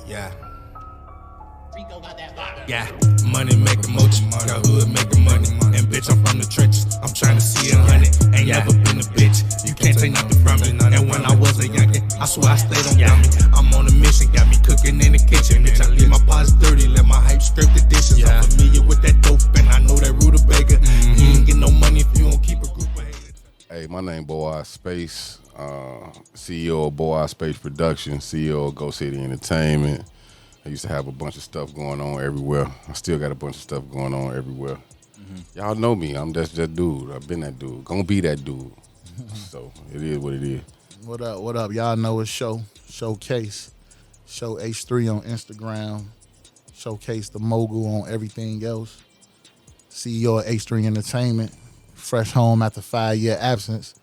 Yeah. Rico got that vodka. Yeah, money make the motion, got hood make the money. And bitch, I'm from the trenches, I'm trying to see 100. Ain't never been a bitch, you can't take nothing from me. And when I was a youngin', I swear I stayed on dummy. I'm on a mission, got me cooking in the kitchen. Bitch, I leave my pots dirty, let my hype scrape the dishes. I'm familiar with that dope, and I know that rutabaga. You ain't get no money if you don't keep a group of haters. Hey, my name Boazspace, CEO of Boazspace Production, CEO of Go City Entertainment. I used to have a bunch of stuff going on everywhere. I still got a bunch of stuff going on everywhere. Y'all know me. I'm just that dude. I've been that dude. Gonna be that dude. So it is what it is. What up? What up? Y'all know it's Showcase. Show H3 on Instagram. Showcase the mogul on everything else. CEO of H3 Entertainment. Fresh home after 5-year absence.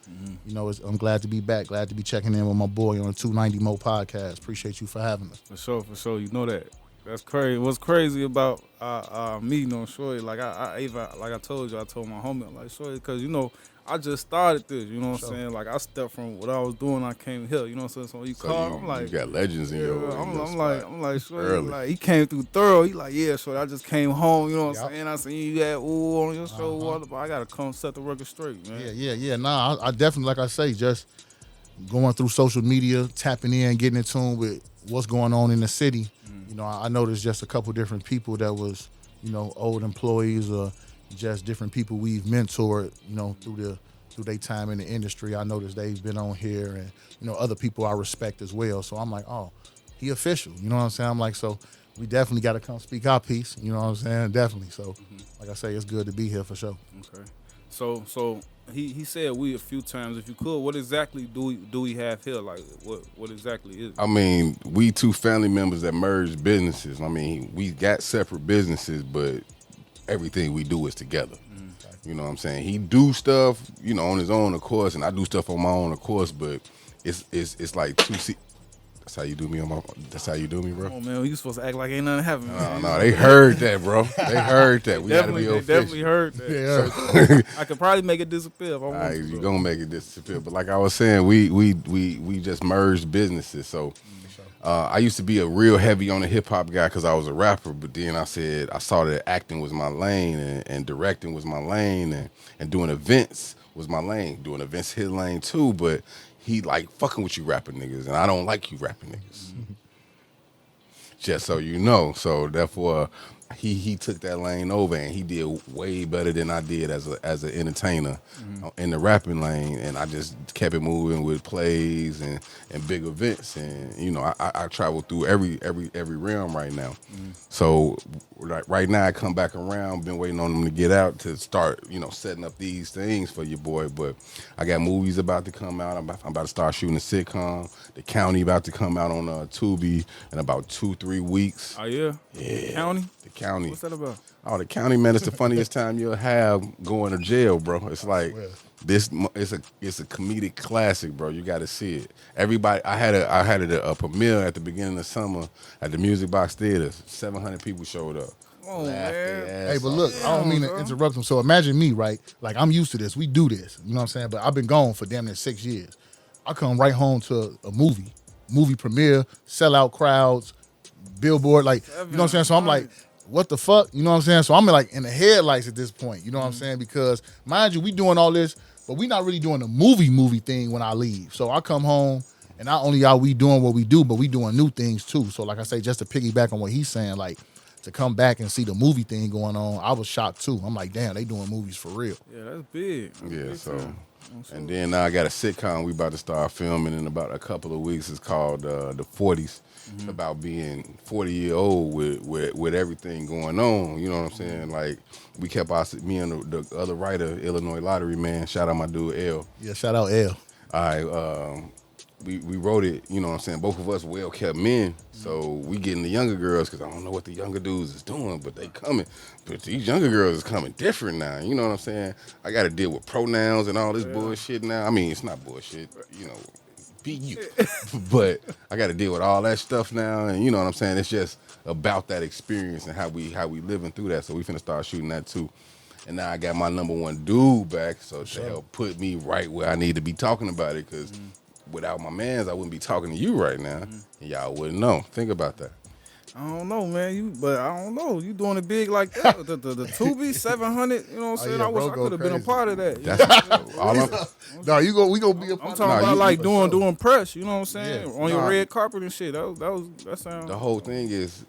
You know, I'm glad to be back. Glad to be checking in with my boy on the 290 Mo podcast. Appreciate you for having us. For sure. You know that. That's crazy. What's crazy about me knowing Shorty, like I told you, I told my homie, I'm like, Shorty, because, you know, I just started this, you know what I'm saying? Like, I stepped from what I was doing, I came here, you know what I'm saying? So when you call, I'm like, you got legends in your I'm like, Shorty, early. like, he came through thorough. He like, yeah, Shorty, I just came home, you know what I'm saying? I seen you got on your show, I got to come set the record straight, man. Yeah. Nah, I definitely, like I say, just going through social media, tapping in, getting in tune with what's going on in the city. You know, I noticed just a couple different people that was, you know, old employees or just different people we've mentored, you know, through their time in the industry. I noticed they've been on here and, you know, other people I respect as well. So I'm like, oh, he official. You know what I'm saying? I'm like, so we definitely got to come speak our piece. You know what I'm saying? Definitely. So, like I say, it's good to be here for sure. Okay. So he said we a few times. If you could, what exactly do we have here? Like, what exactly is it? I mean, we two family members that merged businesses. I mean, we got separate businesses, but everything we do is together. You know what I'm saying? He do stuff, you know, on his own, of course, and I do stuff on my own, of course, but it's like That's how you do me, bro. Oh man, you supposed to act like ain't nothing happening. No, they heard that, bro. They heard that. We gotta be they official. definitely heard that. I could probably make it disappear if I want to. You're gonna make it disappear. But like I was saying, we just merged businesses. So I used to be a real heavy on the hip hop guy because I was a rapper, but then I saw that acting was my lane and directing was my lane and doing events was my lane. Doing events his lane too, but he like fucking with you rapping niggas, and I don't like you rapping niggas. Just so you know. So therefore, he took that lane over, and he did way better than I did as an entertainer in the rapping lane. And I just kept it moving with plays and big events. And you know, I travel through every realm right now. So right now, I come back around. Been waiting on them to get out to start, you know, setting up these things for your boy. But I got movies about to come out. I'm about to start shooting a sitcom. The County about to come out on Tubi in about 2-3 weeks. Oh yeah. Yeah. County. The County. What's that about? Oh, the County, man, it's the funniest time you'll have going to jail, bro. It's like it's a comedic classic, bro. You got to see it. Everybody, I had a premiere at the beginning of summer at the Music Box Theater. 700 people showed up. Oh man. Hey, but look, I don't mean to interrupt him. So imagine me, right? Like, I'm used to this. We do this. You know what I'm saying? But I've been gone for damn near 6 years. I come right home to a movie premiere, sell out crowds, billboard, like, you know what I'm saying? So I'm like, what the fuck? You know what I'm saying? So I'm like in the headlights at this point, you know what I'm saying? Because mind you, we doing all this, but we not really doing the movie thing when I leave. So I come home and not only are we doing what we do, but we doing new things too. So like I say, just to piggyback on what he's saying, like to come back and see the movie thing going on, I was shocked too. I'm like, damn, they doing movies for real. Yeah, that's big. Yeah, so. And then I got a sitcom we about to start filming in about a couple of weeks. It's called The 40s. It's about being 40-year-old with everything going on. You know what I'm saying? Like, we kept me and the other writer, Illinois Lottery, man. Shout out my dude, L. Yeah, shout out L. All right, we wrote it, you know what I'm saying? Both of us well-kept men, so we getting the younger girls, because I don't know what the younger dudes is doing, but they coming. But these younger girls is coming different now, you know what I'm saying? I got to deal with pronouns and all this bullshit now. I mean, it's not bullshit, you know, be you. But I got to deal with all that stuff now, and you know what I'm saying? It's just about that experience and how we living through that, so we finna start shooting that too. And now I got my number one dude back, so to help put me right where I need to be talking about it, because without my mans, I wouldn't be talking to you right now, and y'all wouldn't know. Think about that. I don't know, man. But I don't know. You doing it big like that? The Tubi 700. You know what I'm saying? yeah, I wish bro, I go could have been a crazy. part of that. That's all I'm. No, we gonna be a part I'm of talking Nah, about you- like for sure. doing press. You know what I'm saying? Yeah. On your Nah. red carpet and shit. That sounds. The whole thing is,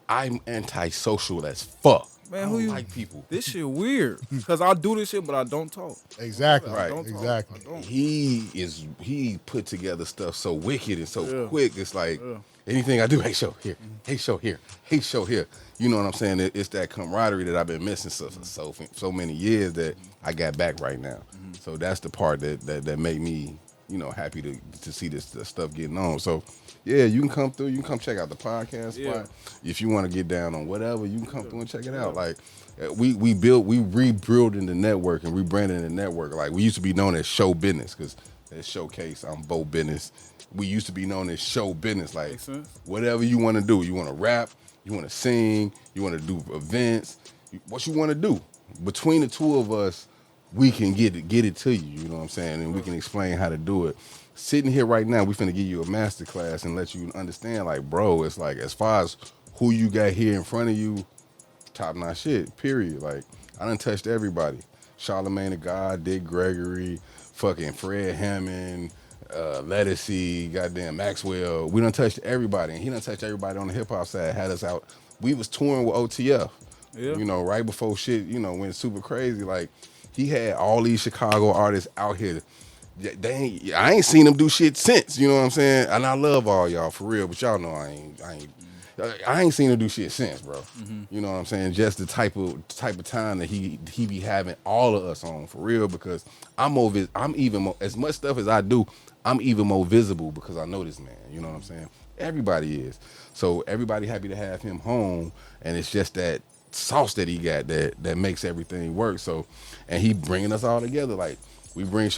I'm antisocial as fuck. Man, I who don't you? like people. This shit weird. Cause I do this shit, but I don't talk. Exactly. Right. Don't talk. Exactly. I don't. He put together stuff so wicked and so Yeah. quick. It's like Yeah. anything I do, hey show here, hey show here, hey show here. You know what I'm saying? It's that camaraderie that I've been missing so many years that I got back right now. So that's the part that made me happy to see this stuff getting on. So yeah, you can come through. You can come check out the podcast Yeah. spot. If you want to get down on whatever, you can come through and check it out. Like we rebuilding the network and rebranding the network. Like we used to be known as Show Business because at Showcase, I'm Bo Business. We used to be known as Show Business. Like Makes sense. whatever you want to do. You want to rap, you want to sing, you want to do events. What you want to do. Between the two of us, we can get it to you. You know what I'm saying? And we can explain how to do it. Sitting here right now, we finna give you a master class and let you understand. Like, bro, it's like as far as who you got here in front of you, top notch shit. Period. Like I done touched everybody. Charlamagne the God, Dick Gregory, fucking Fred Hammond, Lettucey, goddamn Maxwell. We done touched everybody, and he done touched everybody on the hip hop side. Had us out. We was touring with OTF. Yeah. Right before shit, went super crazy. Like he had all these Chicago artists out here. I ain't seen them do shit since. You know what I'm saying? And I love all y'all for real, but y'all know I ain't seen him do shit since, bro. You know what I'm saying? Just the type of time that he be having all of us on for real, because I'm even more, as much stuff as I do, I'm even more visible because I know this man. You know what I'm saying? Everybody is. So everybody happy to have him home, and it's just that sauce that he got that makes everything work. So, and he bringing us all together. Like we bring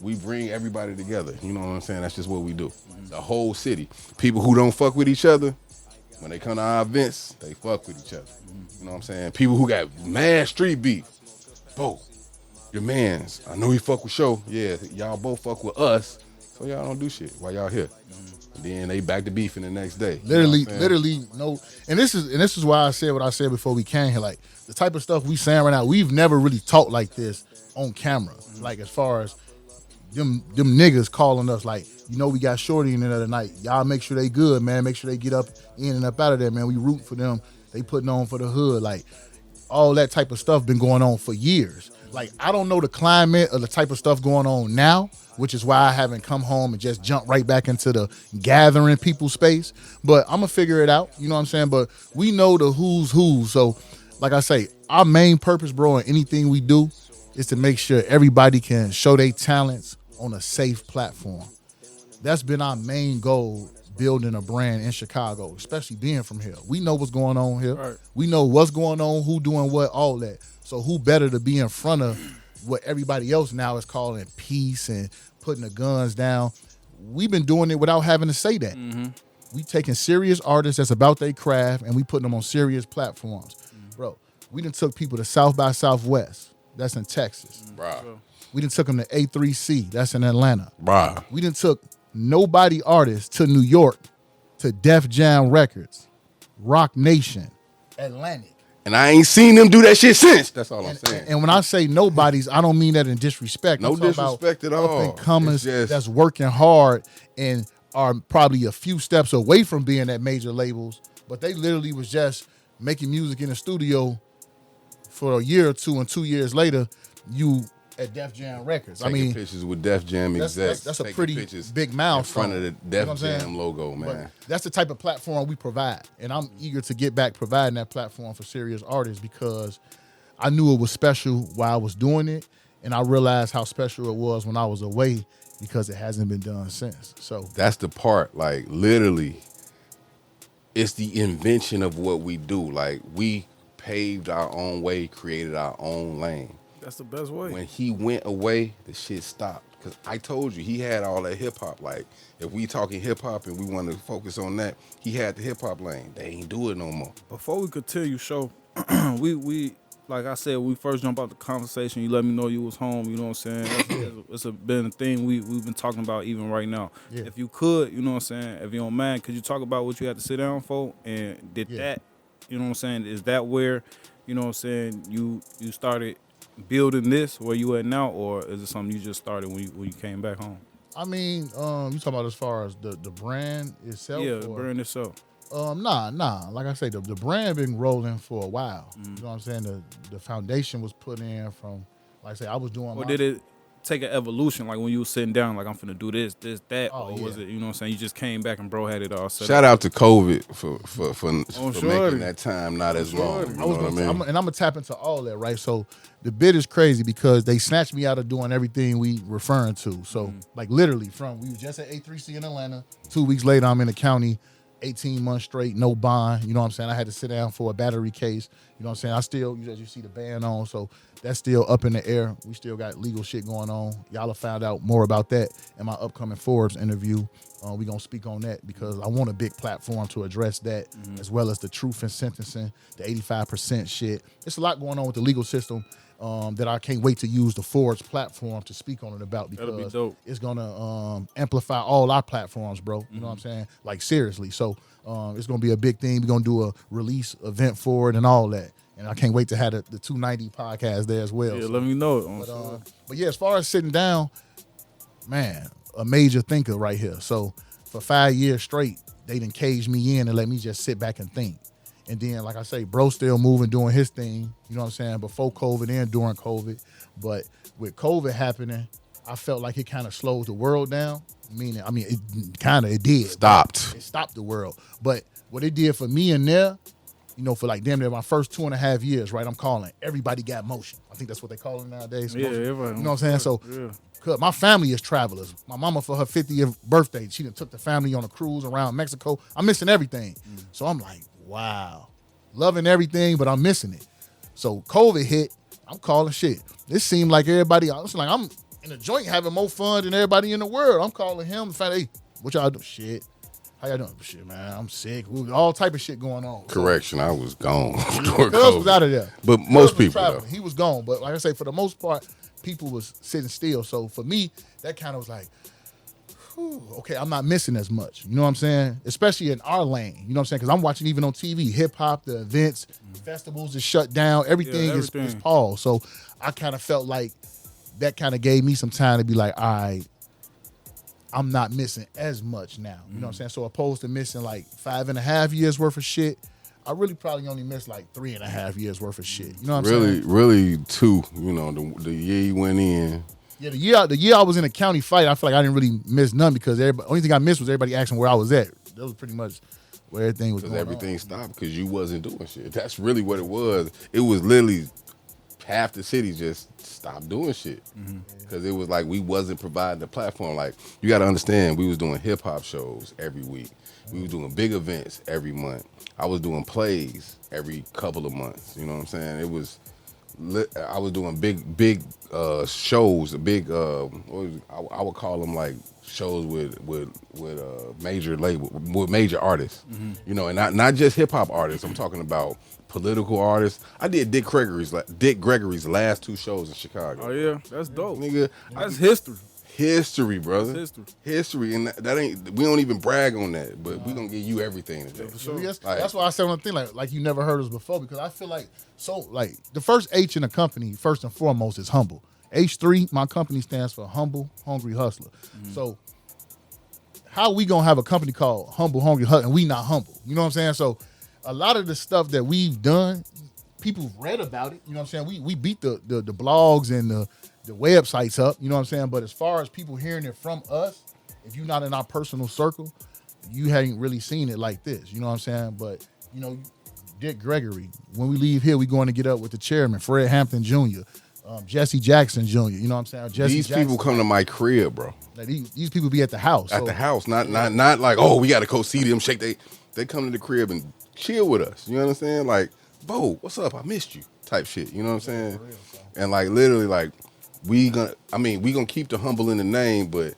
we bring everybody together. You know what I'm saying? That's just what we do. The whole city. People who don't fuck with each other, when they come to our events, they fuck with each other. You know what I'm saying? People who got mad street beef. Bo, your mans. I know he fuck with Show. Yeah, y'all both fuck with us. So y'all don't do shit while y'all here. And then they back to beefing the next day. Literally, no. And this is why I said what I said before we came here. Like the type of stuff we saying right now, we've never really talked like this on camera. Like as far as them niggas calling us, like, we got Shorty in the other night. Y'all make sure they good, man. Make sure they get up in and up out of there, man. We root for them. They putting on for the hood. Like all that type of stuff been going on for years. Like I don't know the climate of the type of stuff going on now, which is why I haven't come home and just jump right back into the gathering people space. But I'm gonna figure it out. You know what I'm saying? But we know the who's who. So like I say, our main purpose, bro, in anything we do is to make sure everybody can show their talents on a safe platform. That's been our main goal, building a brand in Chicago, especially being from here. We know what's going on here. Right. We know what's going on, who doing what, all that. So who better to be in front of what everybody else now is calling peace and putting the guns down. We've been doing it without having to say that. We taking serious artists that's about their craft and we putting them on serious platforms. Bro, we done took people to South by Southwest. That's in Texas. Bruh. We done took them to A3C. That's in Atlanta. Bruh. We done took nobody artists to New York, to Def Jam Records, Rock Nation, Atlantic. And I ain't seen them do that shit since. That's all I'm saying. And when I say nobody's, I don't mean that in disrespect. No I'm talking disrespect about at all. Up and comers It's just- that's working hard and are probably a few steps away from being at major labels, but they literally was just making music in the studio for a year or two, and 2 years later, you at Def Jam Records. Taking pictures with Def Jam execs. That's a taking pretty pictures big milestone. in front of the You know Def what I'm saying? Jam logo, man. But that's the type of platform we provide. And I'm eager to get back providing that platform for serious artists because I knew it was special while I was doing it. And I realized how special it was when I was away because it hasn't been done since. So That's the part, like literally, it's the invention of what we do. Like we paved our own way, created our own lane. That's the best way. When he went away, the shit stopped. Cause I told you, he had all that hip hop. Like if we talking hip hop and we want to focus on that, he had the hip hop lane. They ain't do it no more. Before we continue, show we like I said, we first jump out the conversation. You let me know you was home. You know what I'm saying? Been a thing we've been talking about even right now. Yeah. If you could, you know what I'm saying? If you don't mind, could you talk about what you had to sit down for? And did that, you know what I'm saying? Is that where, you know what I'm saying? You started building this where you at now, or is it something you just started when you came back home? I mean, you talking about as far as the brand itself? Yeah, the brand itself. Nah. Like I say, the brand been rolling for a while. You know what I'm saying? The foundation was put in from, like I say, I was doing. Or did it take an evolution? Like when you was sitting down, like I'm finna do this, that, Oh, or was yeah. it? You know what I'm saying? You just came back and bro had it all set Shout up. out to COVID for shorty. making that time not as long. You know what I mean? I'm gonna tap into all that, right? So the bid is crazy because they snatched me out of doing everything we referring to. So like literally from we was just at A3C in Atlanta. 2 weeks later, I'm in the county. 18 months straight, no bond. You know what I'm saying? I had to sit down for a battery case. You know what I'm saying? I still, as you see the ban on, so that's still up in the air. We still got legal shit going on. Y'all have found out more about that in my upcoming Forbes interview. We gonna speak on that because I want a big platform to address that, as well as the truth in sentencing, the 85% shit. It's a lot going on with the legal system that I can't wait to use the Forbes platform to speak on it about That'll be because dope. it's gonna amplify all our platforms, bro. You know what I'm saying? Like seriously. So it's gonna be a big thing. We're gonna do a release event for it and all that. And I can't wait to have the 290 podcast there as well. Yeah, So, let me know it. but yeah, as far as sitting down, man, a major thinker right here. So for 5 years straight, they done caged me in and let me just sit back and think. And then, like I say, bro still moving, doing his thing, you know what I'm saying, before COVID and during COVID. But with COVID happening, I felt like it kind of slowed the world down. It did. Stopped. It stopped the world. But what it did for me in there, you know, for like damn near my first 2.5 years, right, I'm calling everybody got motion. I think that's what they call it nowadays. Yeah, motion. everybody. You know what I'm saying? So, cause my family is travelers. My mama, for her 50th birthday, she done took the family on a cruise around Mexico. I'm missing everything. So I'm like, wow. Loving everything, but I'm missing it. So COVID hit, I'm calling shit. This seemed like everybody, I was like, I'm in a joint having more fun than everybody in the world. I'm calling him, hey, what y'all do? Shit. How y'all doing? Shit, man, I'm sick. All type of shit going on. Correction, I was gone. Cuz was out of there. But Cuz most was people, traveling. though. He was gone. But like I say, for the most part, people was sitting still. So for me, that kind of was like, whew, okay, I'm not missing as much. You know what I'm saying? Especially in our lane. You know what I'm saying? Because I'm watching even on TV, hip hop, the events, festivals is shut down. Everything is paused. So I kind of felt like that kind of gave me some time to be like, all right, I'm not missing as much now. You know what I'm saying? So opposed to missing like 5.5 years worth of shit, I really probably only missed like 3.5 years worth of shit. You know what I'm saying? Really 2. You know, the year you went in. Yeah, the year I was in a county fight, I feel like I didn't really miss none because only thing I missed was everybody asking where I was at. That was pretty much where everything was going on. Because everything stopped because you wasn't doing shit. That's really what it was. It was literally half the city just stopped doing shit because it was like we wasn't providing the platform. Like, you got to understand, we was doing hip hop shows every week. We was doing big events every month. I was doing plays every couple of months. You know what I'm saying? It was I was doing big shows, big I would call them like shows with major label, with major artists. You know, and not just hip hop artists. I'm talking about political artists. I did Dick Gregory's last 2 shows in Chicago. Oh yeah, that's dope, Nigga, that's history. History, brother. That's history, and that ain't. We don't even brag on that, but we gonna give you everything today. For sure. That's why I said one thing like you never heard us before, because I feel like the first H in a company, first and foremost, is humble. H3, my company stands for Humble Hungry Hustler. So how we gonna have a company called Humble Hungry Hustler and we not humble? You know what I'm saying? So a lot of the stuff that we've done, people read about it. You know what I'm saying? We beat the blogs and the websites up. You know what I'm saying? But as far as people hearing it from us, if you're not in our personal circle, you hadn't really seen it like this. You know what I'm saying? But, you know, Dick Gregory, when we leave here, we going to get up with the chairman, Fred Hampton Jr., Jesse Jackson Jr., you know what I'm saying? These people come to my crib, bro. Like these people be at the house. At the house, not like, oh, we got to go see them, shake. They come to the crib and chill with us. You know what I'm saying? Like, Bo, what's up? I missed you type shit. You know what I'm saying? real, and like literally like we gonna keep the humble in the name, but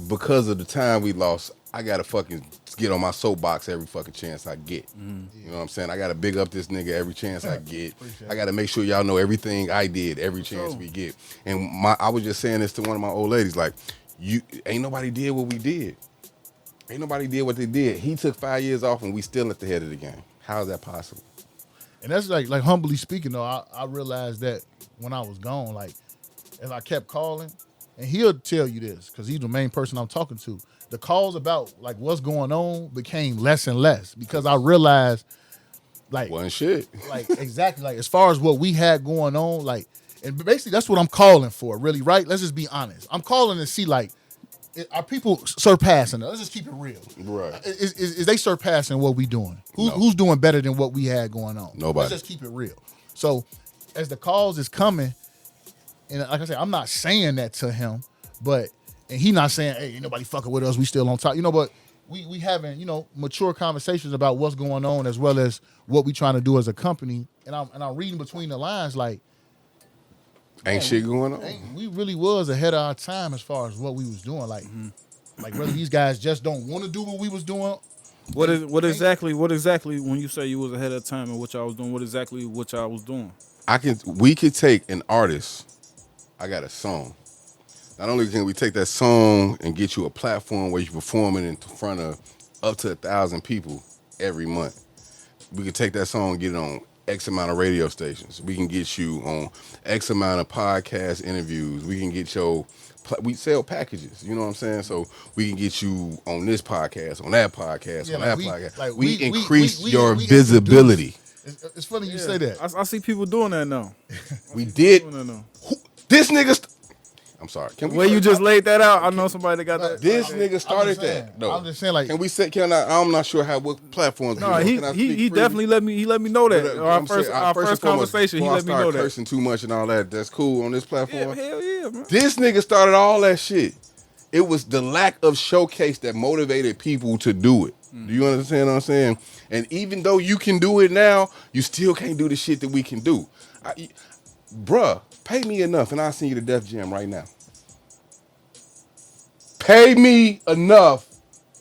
because of the time we lost, I gotta fucking get on my soapbox every fucking chance I get. You know what I'm saying? I gotta big up this nigga every chance I get. I gotta make sure y'all know everything I did every chance we get. And I was just saying this to one of my old ladies, like, you ain't nobody did what we did. Ain't nobody did what they did. He took 5 years off and we still at the head of the game. How is that possible? And that's like humbly speaking though, I realized that when I was gone, like, as I kept calling, and he'll tell you this because he's the main person I'm talking to. The calls about like what's going on became less and less because I realized, like, Wasn't shit. like exactly, like as far as what we had going on, like, and basically that's what I'm calling for, really, right? Let's just be honest. I'm calling to see, like, are people surpassing us? Let's just keep it real. Right. Is they surpassing what we doing? Who's doing better than what we had going on? Nobody. Let's just keep it real. So as the calls is coming, and like I said, I'm not saying that to him, and he not saying, hey, ain't nobody fucking with us, we still on top. But we having, mature conversations about what's going on as well as what we trying to do as a company. And I'm reading between the lines like, Ain't shit going on. We really was ahead of our time as far as what we was doing. Like, like whether these guys just don't want to do what we was doing. What exactly when you say you was ahead of time and what y'all was doing? What exactly what y'all was doing? We could take an artist. I got a song. Not only can we take that song and get you a platform where you performing in front of up to 1,000 people every month. We could take that song and get it on X amount of radio stations. We can get you on X amount of podcast interviews. We can get we sell packages, you know what I'm saying? So we can get you on this podcast, on that podcast, on that podcast. Like we increase your visibility. It's funny you say that. I see people doing that now. We did. Doing that now. This nigga. I'm sorry. Where you just laid that out, I know somebody that got that. This nigga started that. No, I'm just saying, like, can we say? I'm not sure what platforms. No, he definitely let me know that. Our first conversation, he let me know that. Cursing too much and all that. That's cool on this platform. Yeah, hell yeah, man. This nigga started all that shit. It was the lack of showcase that motivated people to do it. Do you understand what I'm saying? And even though you can do it now, you still can't do the shit that we can do. Bruh, pay me enough and I'll send you to Def Jam right now. Pay me enough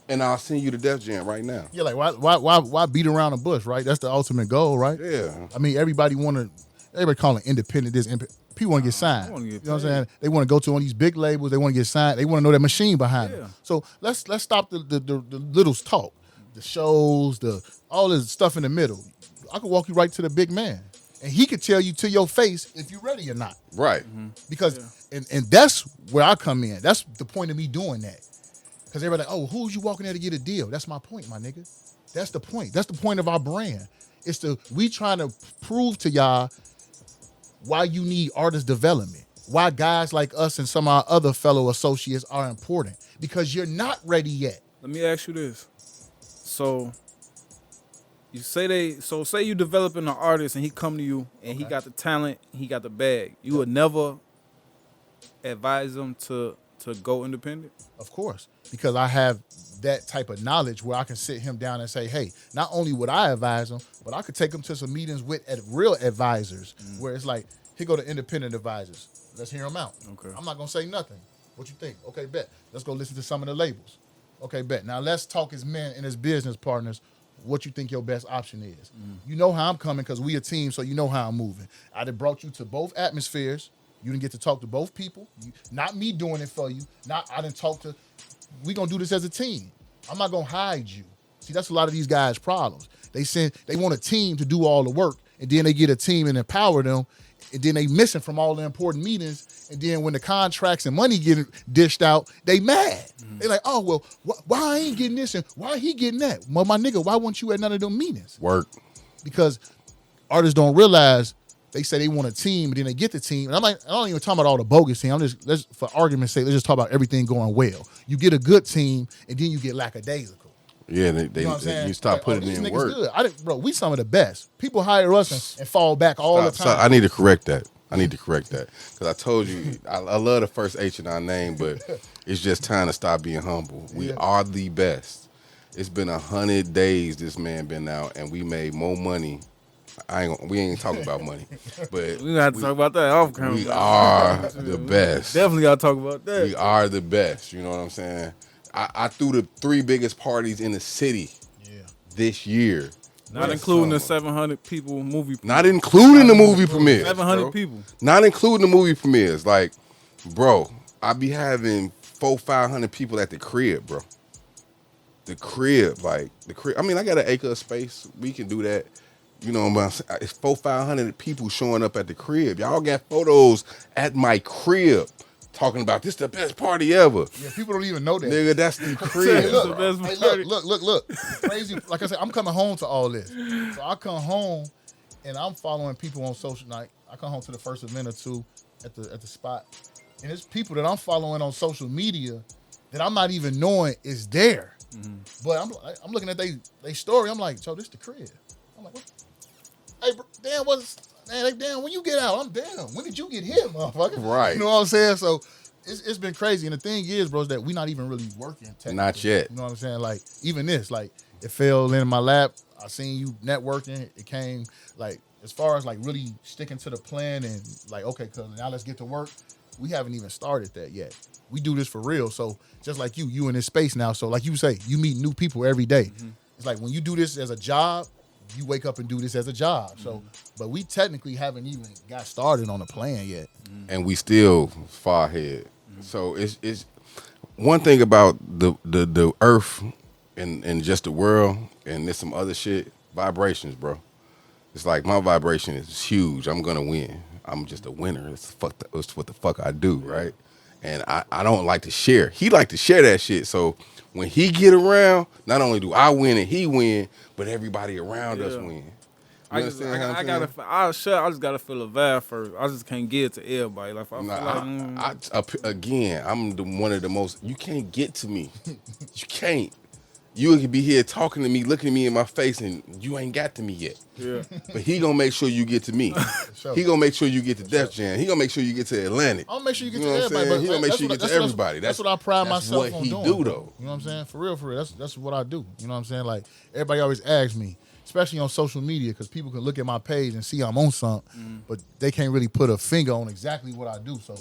and I'll send you to Def Jam right now. Yeah, like why beat around the bush, right? That's the ultimate goal, right? Yeah. I mean, everybody calling independent this. People want to get signed. You know what I'm saying? They want to go to one of these big labels. They want to get signed. They want to know that machine behind them. So let's stop the little talk, the shows, all this stuff in the middle. I could walk you right to the big man, and he could tell you to your face if you're ready or not. Right. Because and that's where I come in. That's the point of me doing that. Because everybody like, oh, who's you walking there to get a deal? That's my point, my nigga. That's the point. That's the point of our brand. It's we trying to prove to y'all why you need artist development. Why guys like us and some of our other fellow associates are important. Because you're not ready yet. Let me ask you this. So say you developing an artist and he come to you and he got the talent, he got the bag. You would never advise him to go independent? Of course. Because I have that type of knowledge where I can sit him down and say, hey, not only would I advise him, but I could take him to some meetings with real advisors where it's like, here go the independent advisors. Let's hear them out. Okay. I'm not going to say nothing. What you think? Okay, bet. Let's go listen to some of the labels. Okay, bet. Now let's talk as men and as business partners what you think your best option is. You know how I'm coming because we a team, so you know how I'm moving. I done brought you to both atmospheres. You didn't get to talk to both people. Not me doing it for you. I didn't talk to... We gonna do this as a team. I'm not gonna hide you. See, that's a lot of these guys' problems. They want a team to do all the work, and then they get a team and empower them, and then they missing from all the important meetings, and then when the contracts and money get dished out, they mad. They like, oh, well, why I ain't getting this and why he getting that? Well, my nigga, why weren't you at none of them meetings? Work. Because artists don't realize they say they want a team, and then they get the team. And I'm like, I don't even talk about all the bogus team. Let's for argument's sake, let's just talk about everything going well. You get a good team, and then you get lackadaisical. Yeah, you stop like, putting in work. Good. We some of the best. People hire us and fall back all the time. I need to correct that. Because I told you, I love the first H in our name, but it's just time to stop being humble. We are the best. It's been 100 days this man been out, and we made more money. We ain't talking about money, but we got to talk about that off camera. We are the best. Definitely got to talk about that. We are the best. You know what I'm saying? I threw the 3 biggest parties in the city this year. Not including the 700 people movie. Not including the movie premieres. 700 bro. people. Not including the movie premieres. Like, bro, I be having 400-500 people at the crib, bro. The crib. I mean, I got an acre of space. We can do that. You know what I'm saying? It's 400-500 people showing up at the crib. Y'all got photos at my crib talking about this the best party ever. Yeah, people don't even know that. Nigga, that's the crib. Look. Crazy. Like I said, I'm coming home to all this. So I come home and I'm following people on social night. I come home to the first event or two at the spot. And it's people that I'm following on social media that I'm not even knowing is there. Mm-hmm. But I'm looking at they story. I'm like, so this the crib. I'm like, what? Hey, bro, damn, when you get out, I'm down. When did you get here, motherfucker? Right. You know what I'm saying? So it's been crazy. And the thing is, bro, is that we not even really working technically. Not yet. You know what I'm saying? Like, even this, like, it fell in my lap. I seen you networking. It came, like, as far as, like, really sticking to the plan and, like, okay, cuz now let's get to work. We haven't even started that yet. We do this for real. So just like you in this space now. So like you say, you meet new people every day. Mm-hmm. It's like when you do this as a job, you wake up and do this as a job. So, but we technically haven't even got started on a plan yet. And we still far ahead. So it's one thing about the earth and just the world, and there's some other shit, vibrations, bro. It's like my vibration is huge. I'm gonna win. I'm just a winner. It's what the fuck I do, right? And I don't like to share. He like to share that shit. So when he get around, not only do I win and he win, but everybody around us win. I just gotta feel a vibe first. I just can't get to everybody. Like I'm one of the most. You can't get to me. You can't. You could be here talking to me, looking at me in my face, and you ain't got to me yet. Yeah. But he gonna make sure you get to me. Sure. He gonna make sure you get to Def Jam. He gonna make sure you get to Atlantic. I'll make sure you get You to know what I'm everybody. saying? But He gonna make sure you get to everybody. That's what I pride myself what on he doing. do, though. You know what I'm saying? For real. That's what I do. You know what I'm saying? Like, everybody always asks me, especially on social media, because people can look at my page and see I'm on something, but they can't really put a finger on exactly what I do. So,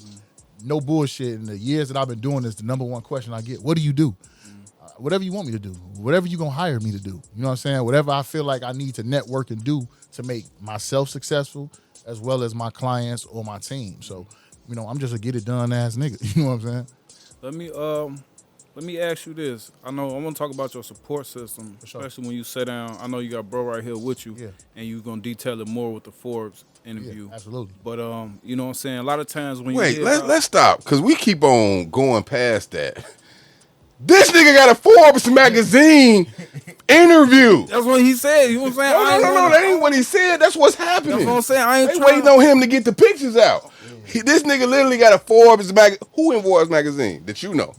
no bullshit. In the years that I've been doing this, the number one question I get, what do you do? Whatever you want me to do, whatever you gonna hire me to do. You know what I'm saying? Whatever I feel like I need to network and do to make myself successful, as well as my clients or my team. So, you know, I'm just a get it done ass nigga. You know what I'm saying? Let me ask you this. I want to talk about your support system, especially when you sit down. I know you got bro right here with you, and you're gonna detail it more with the Forbes interview. Yeah, absolutely. But you know what I'm saying? A lot of times when let's stop, because we keep on going past that. This nigga got a Forbes magazine interview. That's what he said. You know what I'm saying? No, that ain't what he said. That's what's happening. That's what I'm saying. I ain't they waiting on him to get the pictures out. This nigga literally got a Forbes magazine. Who in Forbes magazine that you know?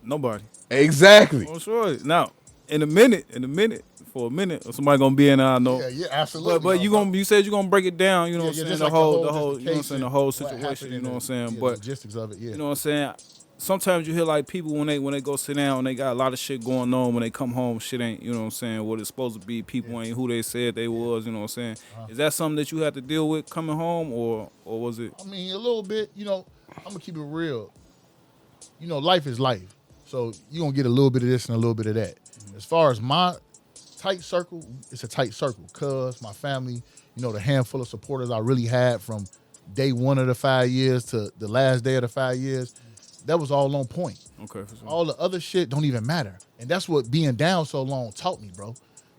Nobody. Exactly. Oh, sure. Now, for a minute, somebody gonna be in there. I know. Yeah, absolutely. But you said you're gonna break it down. You know what I'm saying? just The like whole, you know what I'm saying? The whole situation. happened You know what I'm saying? the But logistics of it. Yeah. you know what I'm saying? Sometimes you hear like people when they go sit down, they got a lot of shit going on. When they come home, shit ain't, you know what I'm saying, what it's supposed to be. People ain't who they said they was, you know what I'm saying? Is that something that you had to deal with coming home, or was it? I mean, a little bit. You know, I'm gonna keep it real. You know, life is life, so you gonna get a little bit of this and a little bit of that. As far as my tight circle, it's a tight circle. Cuz my family, you know, the handful of supporters I really had from day one of the 5 years to the last day of the 5 years. That was all on point. Okay. For sure. All the other shit don't even matter. And that's what being down so long taught me, bro.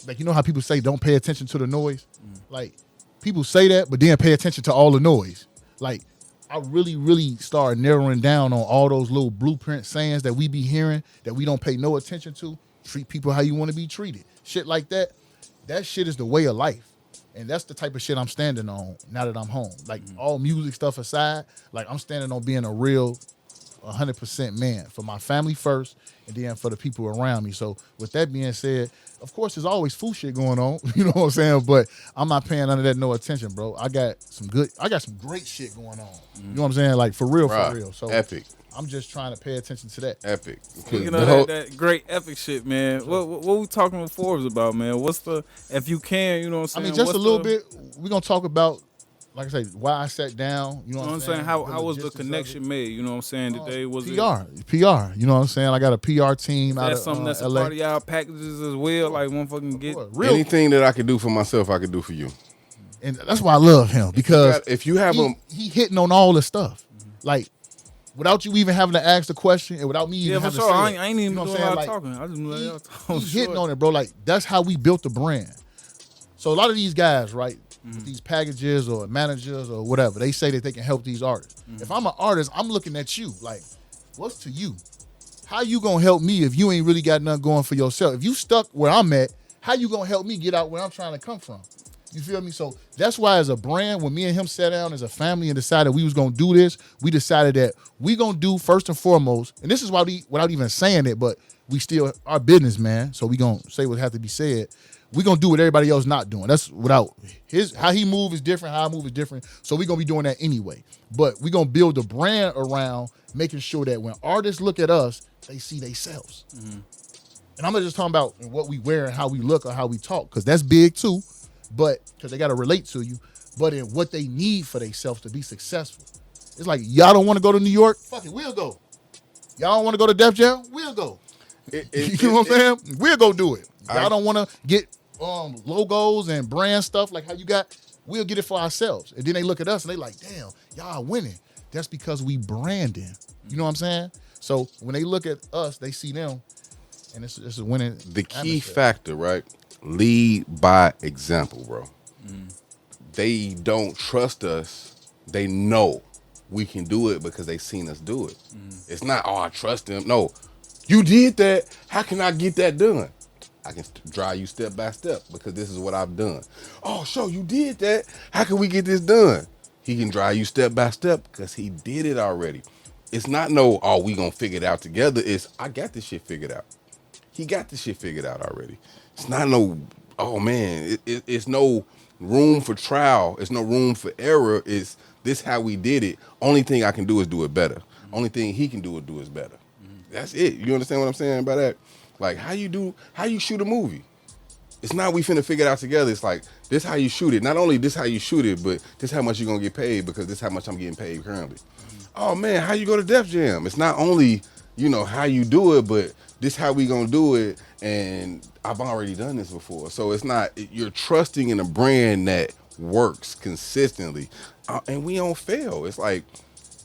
Like, you know how people say don't pay attention to the noise? Like, people say that, but then pay attention to all the noise. Like, I really, really started narrowing down on all those little blueprint sayings that we be hearing that we don't pay no attention to. Treat people how you want to be treated. Shit like that. That shit is the way of life. And that's the type of shit I'm standing on now that I'm home. Like, all music stuff aside, like, I'm standing on being a real 100% man for my family first, and then for the people around me. So with that being said, of course, there's always food shit going on. You know what I'm saying? But I'm not paying none of that no attention, bro. I got some great shit going on. You know what I'm saying? Like, for real, Right. for real. So Epic. I'm just trying to pay attention to that. Epic. Speaking of that great epic shit, man. What we talking with Forbes about, man? What's the, if you can, you know what I'm saying? I mean, just a little bit. We're gonna talk about like I say, why I sat down. You know what I'm saying? How The was the logistics of connection it. made? You know what I'm saying? Today was it? PR. You know what I'm saying? I got a PR team out That's of something that's a LA. part of y'all packages as well. Like one fucking get. Real, Anything that I could do for myself, I could do for you. and that's why I love him because if you have he hitting on all the stuff, like without you even having to ask the question and without me even Yeah, for having sure. to say I it. ain't even You know what doing I'm a lot saying? of talking. I just knew y'all talking. He hitting on it, bro. Like that's how we built the brand. So a lot of these guys, right, with these packages or managers or whatever, they say that they can help these artists. If I'm an artist, I'm looking at you like, what's to you? How you gonna help me if you ain't really got nothing going for yourself? If you stuck where I'm at, how you gonna help me get out where I'm trying to come from? You feel me? So that's why as a brand, when me and him sat down as a family and decided we was gonna do this, we decided that we gonna do first and foremost, and this is why without even saying it, but we still our business, man. So we gonna say what has to be said. We gonna do what everybody else not doing. That's without how he move is different, how I move is different. So we gonna be doing that anyway. But we gonna build a brand around making sure that when artists look at us, they see themselves. And I'm not just talking about what we wear and how we look or how we talk, because that's big too. But because they got to relate to you, but in what they need for themselves to be successful. It's like, y'all don't want to go to New York? Fuck it, we'll go. Y'all don't want to go to Def Jam? We'll go. You know what I'm saying? We'll go do it. Y'all don't want to get logos and brand stuff like how you got, we'll get it for ourselves. And then they look at us and they like, damn, y'all winning. That's because we branding. You know what I'm saying? So when they look at us, they see them, and it's a winning. The key atmosphere. factor, right? Lead by example, bro. They don't trust us. They know we can do it because they seen us do it. It's not, oh, I trust them. No, you did that. How can I get that done? I can drive you step by step because this is what I've done. Oh, so you did that. How can we get this done? He can drive you step by step because he did it already. It's not no, oh, we gonna figure it out together. It's, I got this shit figured out. He got this shit figured out already. It's not no, oh man, it's no room for trial. It's no room for error. It's this how we did it. Only thing I can do is do it better. Only thing he can do is do it better. That's it. You understand what I'm saying by that? Like how you shoot a movie. It's not we finna figure it out together. It's like this how you shoot it. Not only this how you shoot it, but this how much you're gonna get paid because this how much I'm getting paid currently. Oh man, how you go to Def Jam? It's not only, how you do it, but this how we gonna do it, and I've already done this before. So it's not, you're trusting in a brand that works consistently, and we don't fail. It's like,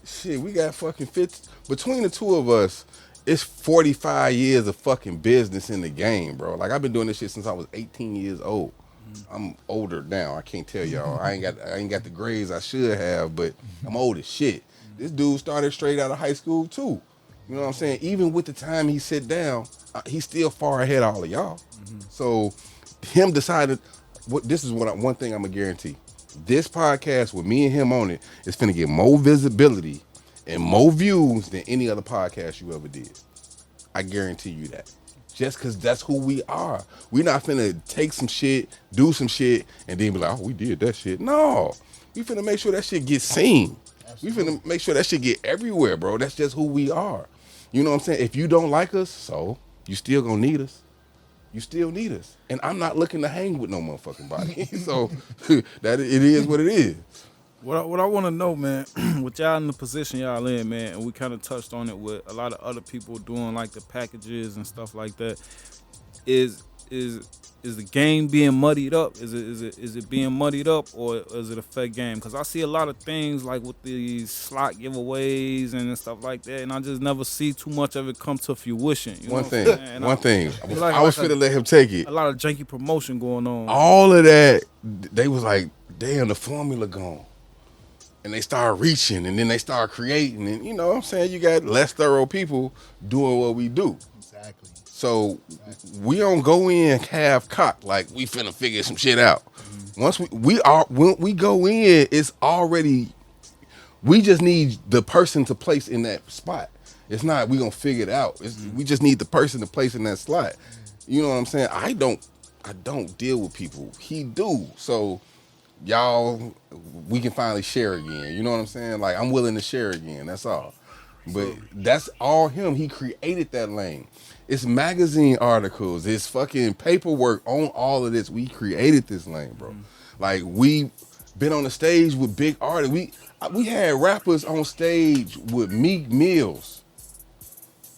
shit, we got fucking fits between the two of us. It's 45 years of fucking business in the game, bro. Like I've been doing this shit since I was 18 years old. I'm older now. I can't tell y'all. I ain't got the grades I should have, but I'm old as shit. This dude started straight out of high school too. You know what I'm saying? Even with the time he sit down, he's still far ahead of all of y'all. So him decided, this is one thing I'm gonna guarantee. This podcast with me and him on it is finna get more visibility and more views than any other podcast you ever did. I guarantee you that. Just because that's who we are. We're not finna take some shit, do some shit, and then be like, oh, we did that shit. No. We finna make sure that shit gets seen. Absolutely. We finna make sure that shit get everywhere, bro. That's just who we are. You know what I'm saying? If you don't like us, so you still gonna need us. You still need us. And I'm not looking to hang with no motherfucking body. So that it is what it is. What I want to know, man, with y'all in the position y'all in, man, and we kind of touched on it with a lot of other people doing like the packages and stuff like that. Is the game being muddied up? Is it being muddied up, or is it a fair game? Because I see a lot of things like with these slot giveaways and stuff like that, and I just never see too much of it come to fruition. One thing. Like, I was finna let him take it. A lot of janky promotion going on. All of that, they was like, damn, the formula gone. And they start reaching, and then they start creating, and you know what I'm saying? You got less thorough people doing what we do. Exactly. So we don't go in half-cocked like we finna figure some shit out. Once when we go in, it's already, we just need the person to place in that spot. It's not we gonna figure it out. We just need the person to place in that slot. You know what I'm saying? I don't deal with people. He do. So y'all, we can finally share again. You know what I'm saying? Like I'm willing to share again. That's all. But that's all him. He created that lane. It's magazine articles. It's fucking paperwork on all of this. We created this lane, bro. Like been on the stage with big artists. We had rappers on stage with Meek Mills.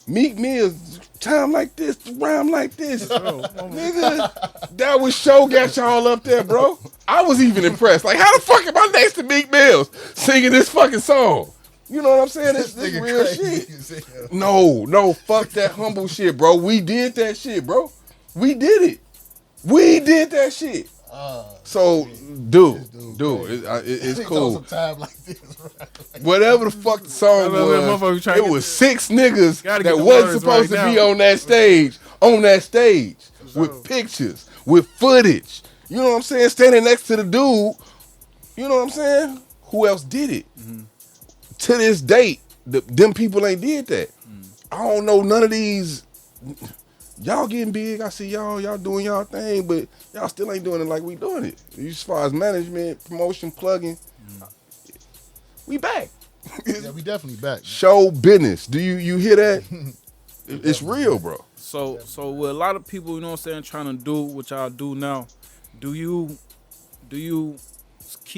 Meek Mills, time like this, rhyme like this. Nigga, that was show got y'all up there, bro. I was even impressed. Like, how the fuck am I next to Meek Mills singing this fucking song? You know what I'm saying? This real shit. No, fuck that humble shit, bro. We did that shit, bro. We did it. We did that shit. So, dude, it's cool. Like this, right? Whatever the fuck the song was, it was 6 niggas that wasn't supposed to be on that stage, with pictures, with footage. You know what I'm saying? Standing next to the dude. You know what I'm saying? Who else did it? Mm-hmm. To this date, them people ain't did that. I don't know none of these. Y'all getting big. I see y'all doing y'all thing, but y'all still ain't doing it like we doing it. As far as management, promotion, plugging, we back. Yeah, we definitely back. Show business. Do you hear that? It's real, bro. So with a lot of people, you know what I'm saying, trying to do what y'all do now, do you